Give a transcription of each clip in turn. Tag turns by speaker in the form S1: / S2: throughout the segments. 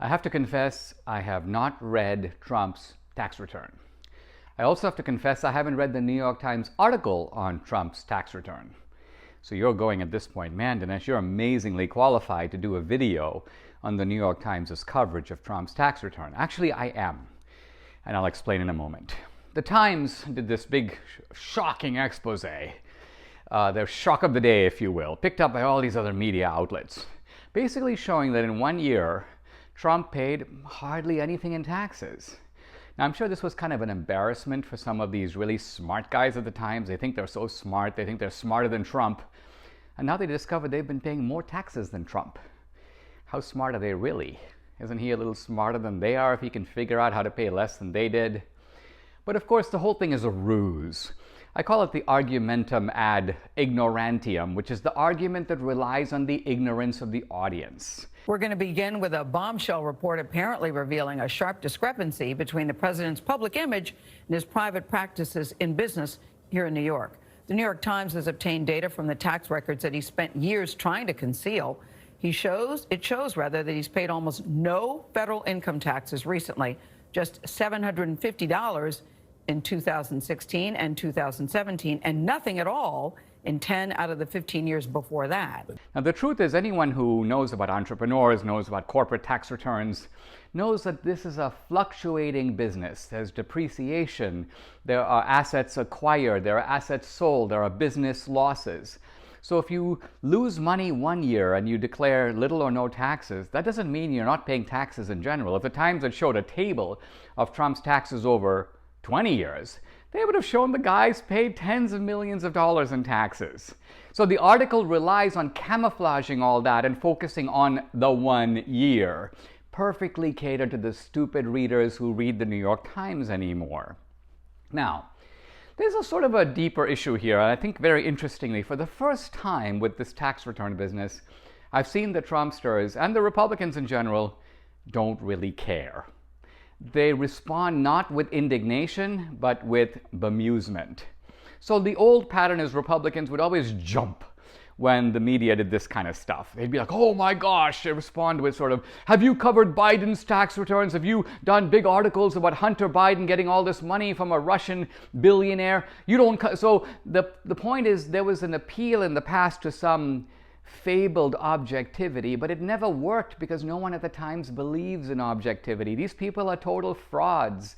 S1: I have to confess, I have not read Trump's tax return. I also have to confess I haven't read the New York Times article on Trump's tax return. So you're going at this point, man, Dinesh, you're amazingly qualified to do a video on the New York Times' coverage of Trump's tax return. Actually, I am, and I'll explain in a moment. The Times did this big, shocking expose, their shock of the day, if you will, picked up by all these other media outlets, basically showing that in 1 year, Trump paid hardly anything in taxes. Now, I'm sure this was kind of an embarrassment for some of these really smart guys at the Times. They think they're so smart. They think they're smarter than Trump. And now they discover they've been paying more taxes than Trump. How smart are they really? Isn't he a little smarter than they are if he can figure out how to pay less than they did? But of course, the whole thing is a ruse. I call it the argumentum ad ignorantium, which is the argument that relies on the ignorance of the audience.
S2: We're going to begin with a bombshell report apparently revealing a sharp discrepancy between the president's public image and his private practices in business here in New York. The New York Times has obtained data from the tax records that he spent years trying to conceal. It shows that he's paid almost no federal income taxes recently, just $750 in 2016 and 2017, and nothing at all in 10 out of the 15 years before that.
S1: Now, the truth is, anyone who knows about entrepreneurs, knows about corporate tax returns, knows that this is a fluctuating business. There's depreciation, there are assets acquired, there are assets sold, there are business losses. So if you lose money 1 year and you declare little or no taxes, that doesn't mean you're not paying taxes in general. If the Times had showed a table of Trump's taxes over 20 years, they would have shown the guys paid tens of millions of dollars in taxes. So the article relies on camouflaging all that and focusing on the 1 year, perfectly catered to the stupid readers who read the New York Times anymore. Now, there's a sort of a deeper issue here, and I think very interestingly, for the first time with this tax return business, I've seen the Trumpsters and the Republicans in general don't really care. They respond not with indignation, but with bemusement. So the old pattern is Republicans would always jump when the media did this kind of stuff. They'd be like, oh my gosh, they respond with sort of, have you covered Biden's tax returns? Have you done big articles about Hunter Biden getting all this money from a Russian billionaire? You don't, so the point is there was an appeal in the past to some fabled objectivity, but it never worked because no one at the Times believes in objectivity. These people are total frauds.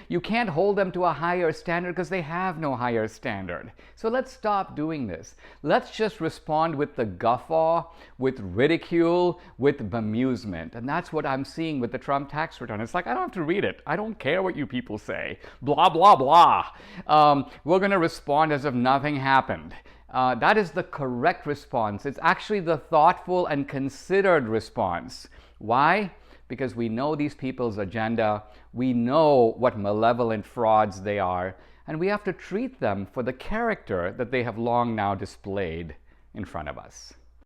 S1: You can't hold them to a higher standard because they have no higher standard. So let's stop doing this. Let's just respond with the guffaw, with ridicule, with bemusement. And that's what I'm seeing with the Trump tax return. It's like, I don't have to read it. I don't care what you people say. Blah, blah, blah. We're going to respond as if nothing happened. That is the correct response. It's actually the thoughtful and considered response. Why? Because we know these people's agenda, we know what malevolent frauds they are, and we have to treat them for the character that they have long now displayed in front of us.